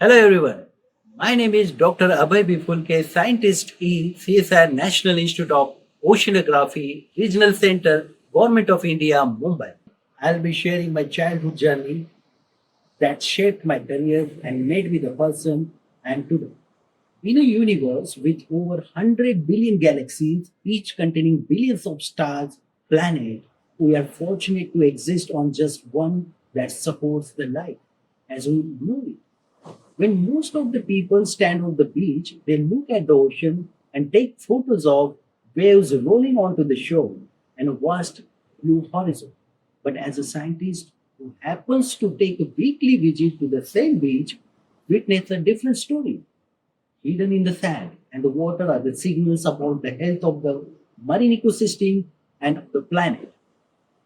Hello everyone. My name is Dr. Abhay B. Fulke, scientist in CSR National Institute of Oceanography, Regional Center, Government of India, Mumbai. I'll be sharing my childhood journey that shaped my career and made me the person I am today. In a universe with over 100 billion galaxies, each containing billions of stars, planets, we are fortunate to exist on just one that supports the life as we know it. When most of the people stand on the beach, they look at the ocean and take photos of waves rolling onto the shore and a vast blue horizon. But as a scientist who happens to take a weekly visit to the same beach, witness a different story. Hidden in the sand and the water are the signals about the health of the marine ecosystem and of the planet.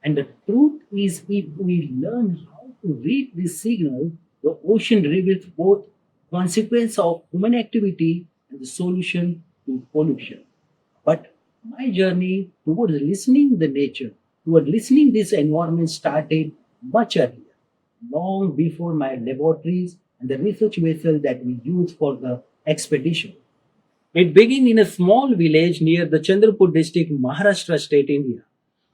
And the truth is, if we learn how to read this signal, the ocean reveals both consequence of human activity and the solution to pollution. But my journey towards listening the nature, toward listening this environment started much earlier, long before my laboratories and the research vessel that we used for the expedition. It began in a small village near the Chandrapur district, Maharashtra state, India.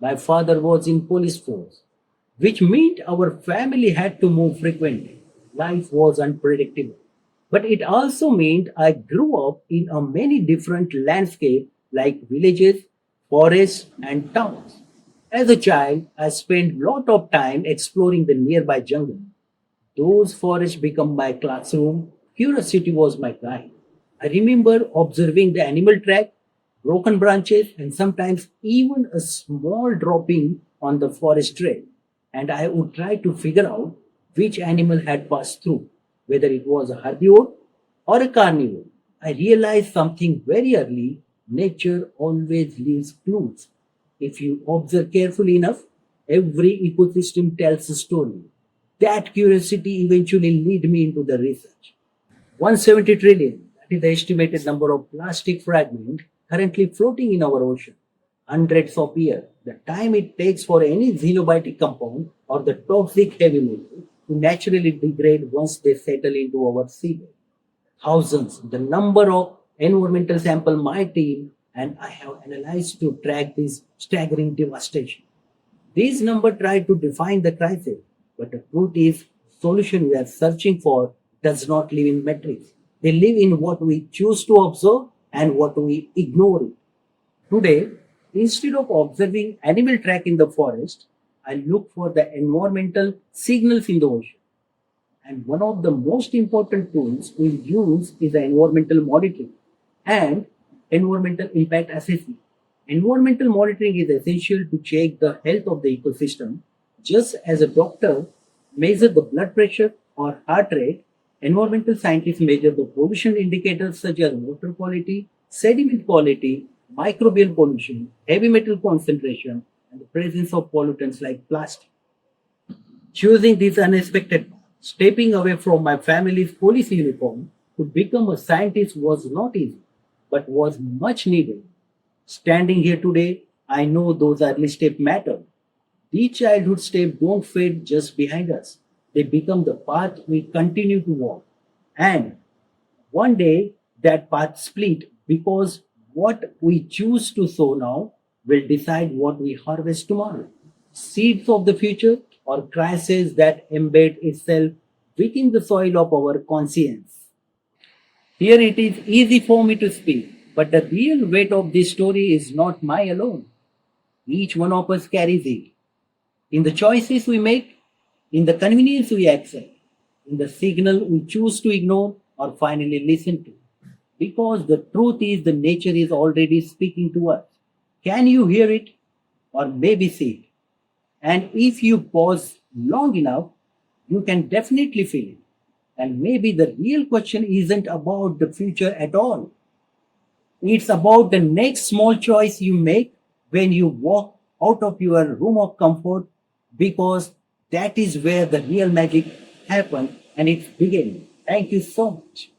My father was in police force, which meant our family had to move frequently. Life was unpredictable. But it also meant I grew up in a many different landscapes like villages, forests, and towns. As a child, I spent lot of time exploring the nearby jungle. Those forests became my classroom. Curiosity was my guide. I remember observing the animal track, broken branches, and sometimes even a small dropping on the forest trail. And I would try to figure out which animal had passed through, whether it was a herbivore or a carnivore. I realized something very early: nature always leaves clues. If you observe carefully enough, every ecosystem tells a story. That curiosity eventually led me into the research. 170 trillion, that is the estimated number of plastic fragments currently floating in our ocean. Hundreds of years, the time it takes for any xenobiotic compound or the toxic heavy metal to naturally degrade once they settle into our seabed. Thousands, the number of environmental sample my team and I have analyzed to track this staggering devastation. These numbers try to define the crisis, but the truth is, solution we are searching for does not live in metrics. They live in what we choose to observe and what we ignore. Today, instead of observing animal track in the forest, I look for the environmental signals in the ocean. And one of the most important tools we use is the environmental monitoring and environmental impact assessment. Environmental monitoring is essential to check the health of the ecosystem. Just as a doctor measures the blood pressure or heart rate, environmental scientists measure the pollution indicators such as water quality, sediment quality, microbial pollution, heavy metal concentration, and the presence of pollutants like plastic. Choosing this unexpected path, stepping away from my family's police uniform to become a scientist was not easy, but was much needed. Standing here today, I know those early steps matter. These childhood steps don't fade just behind us. They become the path we continue to walk. And one day that path split because what we choose to sow now will decide what we harvest tomorrow. Seeds of the future or crisis that embed itself within the soil of our conscience. Here it is easy for me to speak, but the real weight of this story is not mine alone. Each one of us carries it. In the choices we make, in the convenience we accept, in the signal we choose to ignore or finally listen to. Because the truth is, the nature is already speaking to us. Can you hear it or maybe see it? And if you pause long enough, you can definitely feel it. And maybe the real question isn't about the future at all. It's about the next small choice you make when you walk out of your room of comfort, because that is where the real magic happens and it's beginning. Thank you so much.